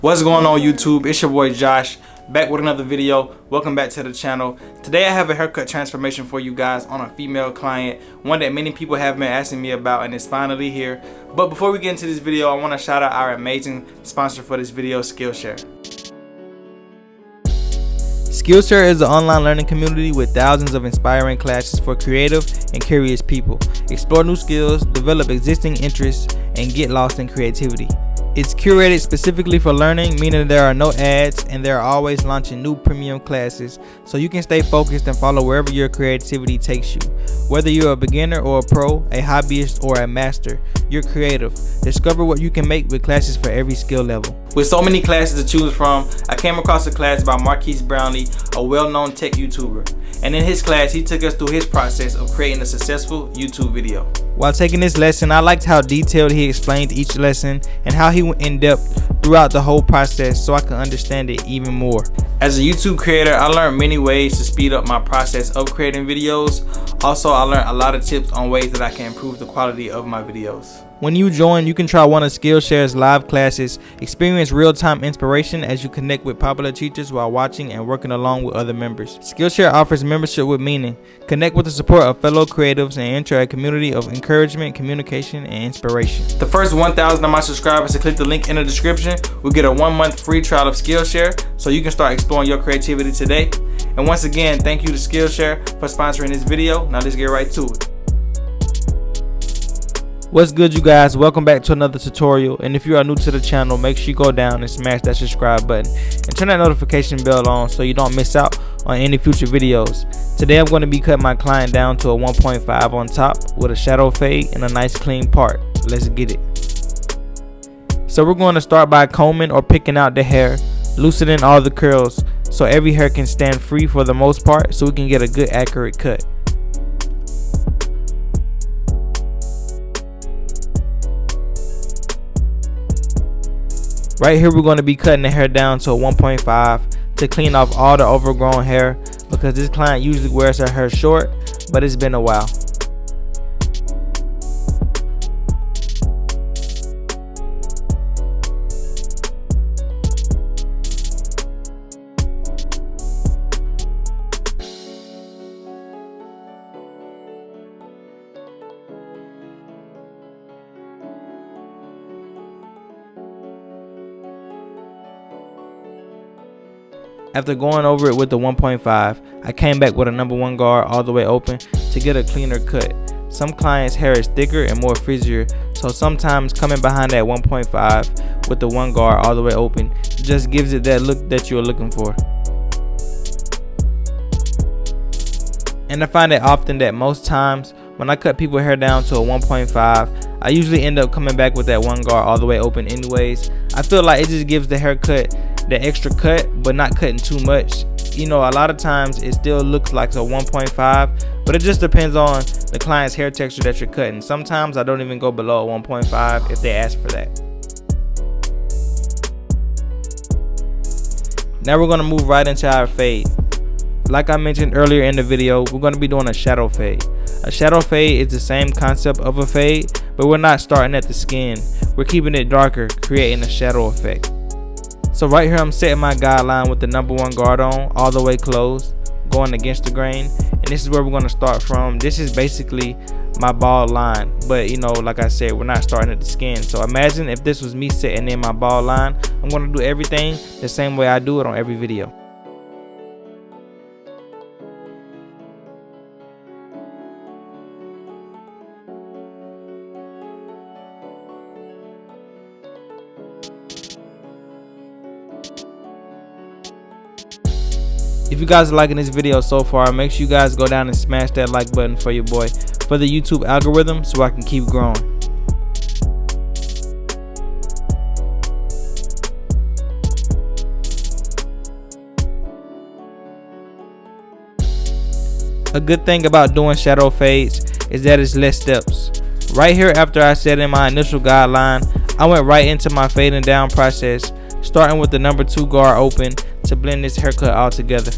What's going on YouTube? It's your boy Josh, back with another video. Welcome back to the channel. Today I have a haircut transformation for you guys on a female client, one that many people have been asking me about, and it's finally here. But before we get into this video, I want to shout out our amazing sponsor for this video, Skillshare. Skillshare is an online learning community with thousands of inspiring classes for creative and curious people. Explore new skills, develop existing interests, and get lost in creativity. It's curated specifically for learning, meaning there are no ads and they're always launching new premium classes so you can stay focused and follow wherever your creativity takes you. Whether you're a beginner or a pro, a hobbyist or a master, you're creative. Discover what you can make with classes for every skill level. With so many classes to choose from, I came across a class by Marquise Brownlee, a well-known tech YouTuber. And in his class, he took us through his process of creating a successful YouTube video. While taking this lesson, I liked how detailed he explained each lesson and how he went in depth throughout the whole process so I could understand it even more. As a YouTube creator, I learned many ways to speed up my process of creating videos. Also, I learned a lot of tips on ways that I can improve the quality of my videos. When you join, you can try one of Skillshare's live classes, experience real-time inspiration as you connect with popular teachers while watching and working along with other members. Skillshare offers membership with meaning. Connect with the support of fellow creatives and enter a community of encouragement, communication, and inspiration. The first 1,000 of my subscribers to click the link in the description will get a 1-month free trial of Skillshare so you can start exploring your creativity today. And once again, thank you to Skillshare for sponsoring this video. Now let's get right to it. What's good, you guys? Welcome back to another tutorial, and if you are new to the channel, make sure you go down and smash that subscribe button and turn that notification bell on so you don't miss out on any future videos. Today I'm going to be cutting my client down to a 1.5 on top with a shadow fade and a nice clean part. Let's get it. So we're going to start by combing or picking out the hair, loosening all the curls so every hair can stand free for the most part so we can get a good accurate cut. Right here we're going to be cutting the hair down to a 1.5 to clean off all the overgrown hair because this client usually wears her hair short, but it's been a while. After going over it with the 1.5, I came back with a number 1 guard all the way open to get a cleaner cut. Some clients' hair is thicker and more frizzier, so sometimes coming behind that 1.5 with the 1 guard all the way open just gives it that look that you're looking for. And I find it often that most times when I cut people's hair down to a 1.5, I usually end up coming back with that 1 guard all the way open anyways. I feel like it just gives the haircut the extra cut, but not cutting too much. You know, a lot of times it still looks like a 1.5, but it just depends on the client's hair texture that you're cutting. Sometimes I don't even go below a 1.5 if they ask for that. Now we're going to move right into our fade. Like I mentioned earlier in the video, we're going to be doing a shadow fade. A shadow fade is the same concept of a fade, but we're not starting at the skin. We're keeping it darker, creating a shadow effect. So right here I'm setting my guideline with the number 1 guard on, all the way closed, going against the grain. And this is where we're going to start from. This is basically my bald line, but you know, like I said, we're not starting at the skin. So imagine if this was me setting in my bald line. I'm going to do everything the same way I do it on every video. If you guys are liking this video so far, make sure you guys go down and smash that like button for your boy, for the YouTube algorithm, so I can keep growing. A good thing about doing shadow fades is that it's less steps. Right here after I set in my initial guideline, I went right into my fading down process, starting with the number 2 guard open to blend this haircut all together.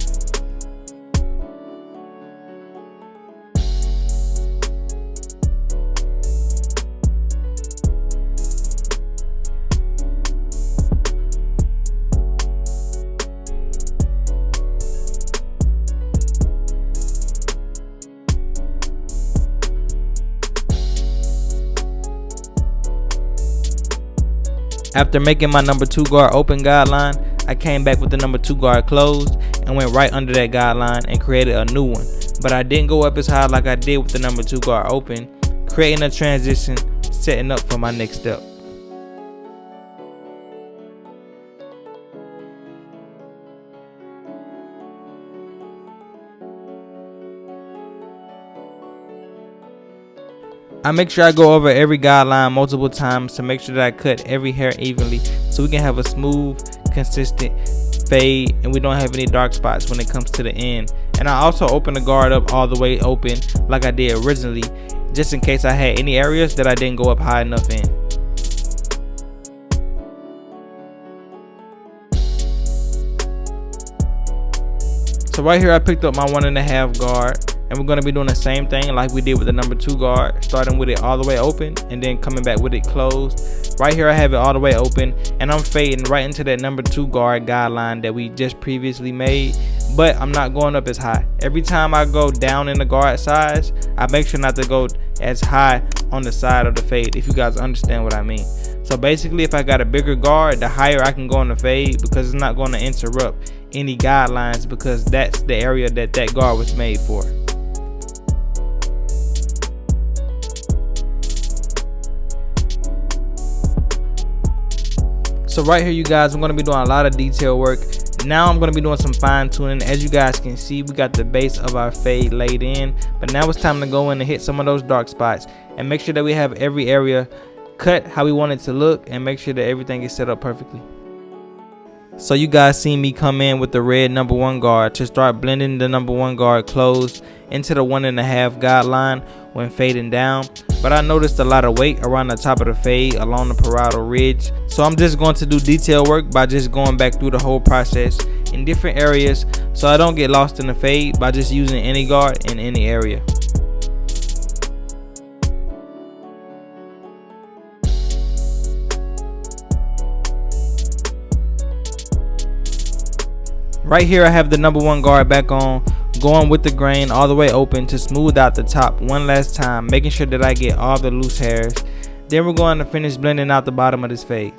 After making my number 2 guard open guideline, I came back with the number 2 guard closed and went right under that guideline and created a new one. But I didn't go up as high like I did with the number 2 guard open, creating a transition, setting up for my next step. I make sure I go over every guideline multiple times to make sure that I cut every hair evenly so we can have a smooth, consistent fade and we don't have any dark spots when it comes to the end. And I also open the guard up all the way open like I did originally, just in case I had any areas that I didn't go up high enough in. So right here I picked up my 1.5 guard. And we're going to be doing the same thing like we did with the number 2 guard, starting with it all the way open and then coming back with it closed. Right here I have it all the way open and I'm fading right into that number 2 guard guideline that we just previously made, but I'm not going up as high. Every time I go down in the guard size, I make sure not to go as high on the side of the fade, if you guys understand what I mean. So basically, if I got a bigger guard, the higher I can go on the fade because it's not going to interrupt any guidelines because that's the area that that guard was made for. So right here, you guys, I'm going to be doing a lot of detail work. Now I'm going to be doing some fine tuning. As you guys can see, we got the base of our fade laid in, but now it's time to go in and hit some of those dark spots and make sure that we have every area cut how we want it to look and make sure that everything is set up perfectly. So you guys see me come in with the red number 1 guard to start blending the number 1 guard closed into the 1.5 guideline when fading down. But I noticed a lot of weight around the top of the fade along the parietal ridge. So I'm just going to do detail work by just going back through the whole process in different areas so I don't get lost in the fade by just using any guard in any area. Right here I have the number 1 guard back on, going with the grain all the way open to smooth out the top one last time, making sure that I get all the loose hairs. Then we're going to finish blending out the bottom of this fade.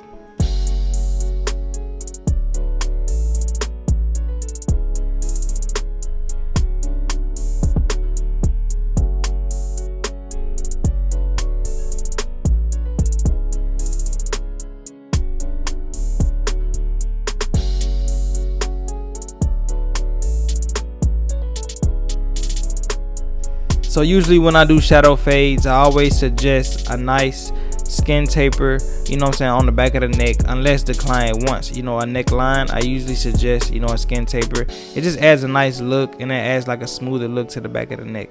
So usually when I do shadow fades, I always suggest a nice skin taper, you know what I'm saying, on the back of the neck, unless the client wants, you know, a neckline. I usually suggest, you know, a skin taper. It just adds a nice look and it adds like a smoother look to the back of the neck.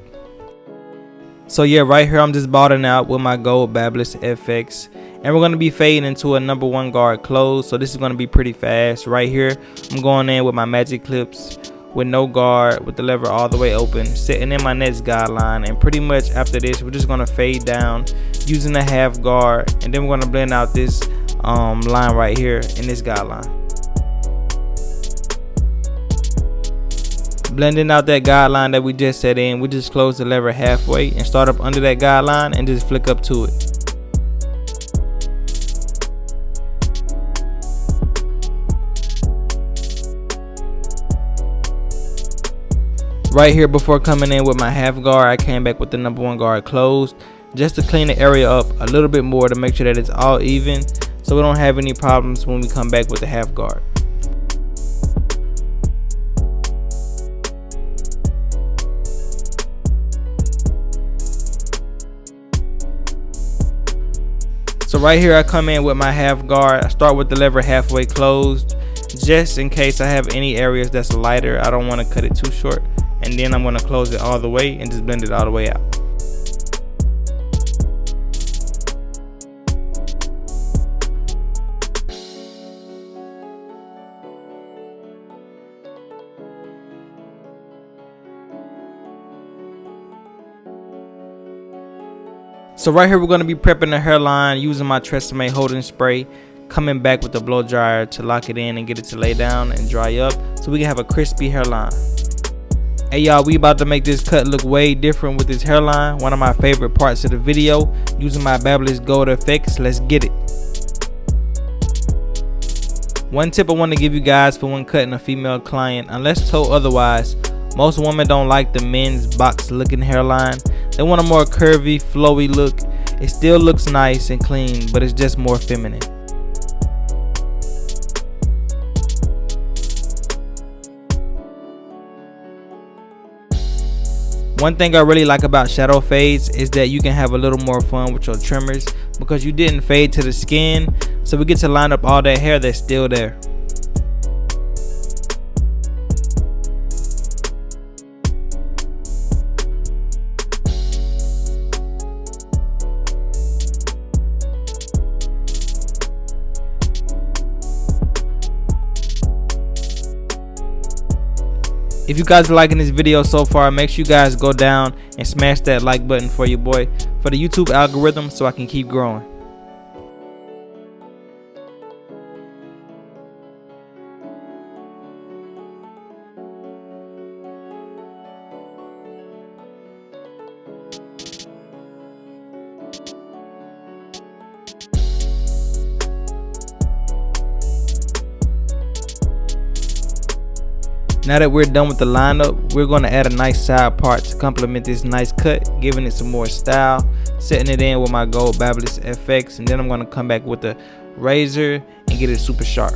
So yeah, right here I'm just balding out with my gold Babyliss FX, and we're going to be fading into a number 1 guard close. So this is going to be pretty fast. Right here I'm going in with my magic clips with no guard, with the lever all the way open, sitting in my next guideline. And pretty much after this, we're just gonna fade down using the half guard, and then we're gonna blend out this line right here in this guideline. Blending out that guideline that we just set in, we just close the lever halfway and start up under that guideline and just flick up to it. Right here, before coming in with my half guard, I came back with the number 1 guard closed just to clean the area up a little bit more to make sure that it's all even so we don't have any problems when we come back with the half guard. So right here I come in with my half guard. I start with the lever halfway closed just in case I have any areas that's lighter. I don't want to cut it too short. And then I'm going to close it all the way and just blend it all the way out. So right here we're going to be prepping the hairline using my Tresemme holding spray, coming back with the blow dryer to lock it in and get it to lay down and dry up so we can have a crispy hairline. Hey y'all, we about to make this cut look way different with this hairline, one of my favorite parts of the video, using my Babyliss Gold effects. Let's get it. One tip I want to give you guys for when cutting a female client, unless told otherwise, most women don't like the men's box looking hairline. They want a more curvy, flowy look. It still looks nice and clean, but it's just more feminine. One thing I really like about shadow fades is that you can have a little more fun with your trimmers because you didn't fade to the skin, so we get to line up all that hair that's still there. If you guys are liking this video so far, make sure you guys go down and smash that like button for your boy, for the YouTube algorithm, so I can keep growing. Now that we're done with the lineup, we're going to add a nice side part to complement this nice cut, giving it some more style, setting it in with my gold Babyliss FX, and then I'm going to come back with the razor and get it super sharp.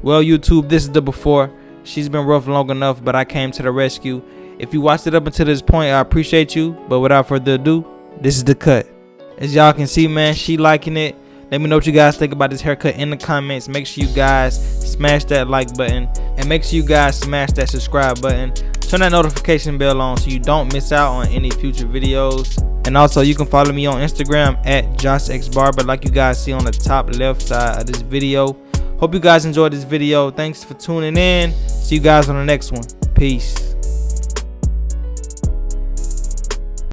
Well, YouTube, this is the before. She's been rough long enough, but I came to the rescue. If you watched it up until this point, I appreciate you. But without further ado, this is the cut. As y'all can see, man, she liking it. Let me know what you guys think about this haircut in the comments. Make sure you guys smash that like button. And make sure you guys smash that subscribe button. Turn that notification bell on so you don't miss out on any future videos. And also, you can follow me on Instagram at JoshXBarber, like you guys see on the top left side of this video. Hope you guys enjoyed this video. Thanks for tuning in. See you guys on the next one. Peace.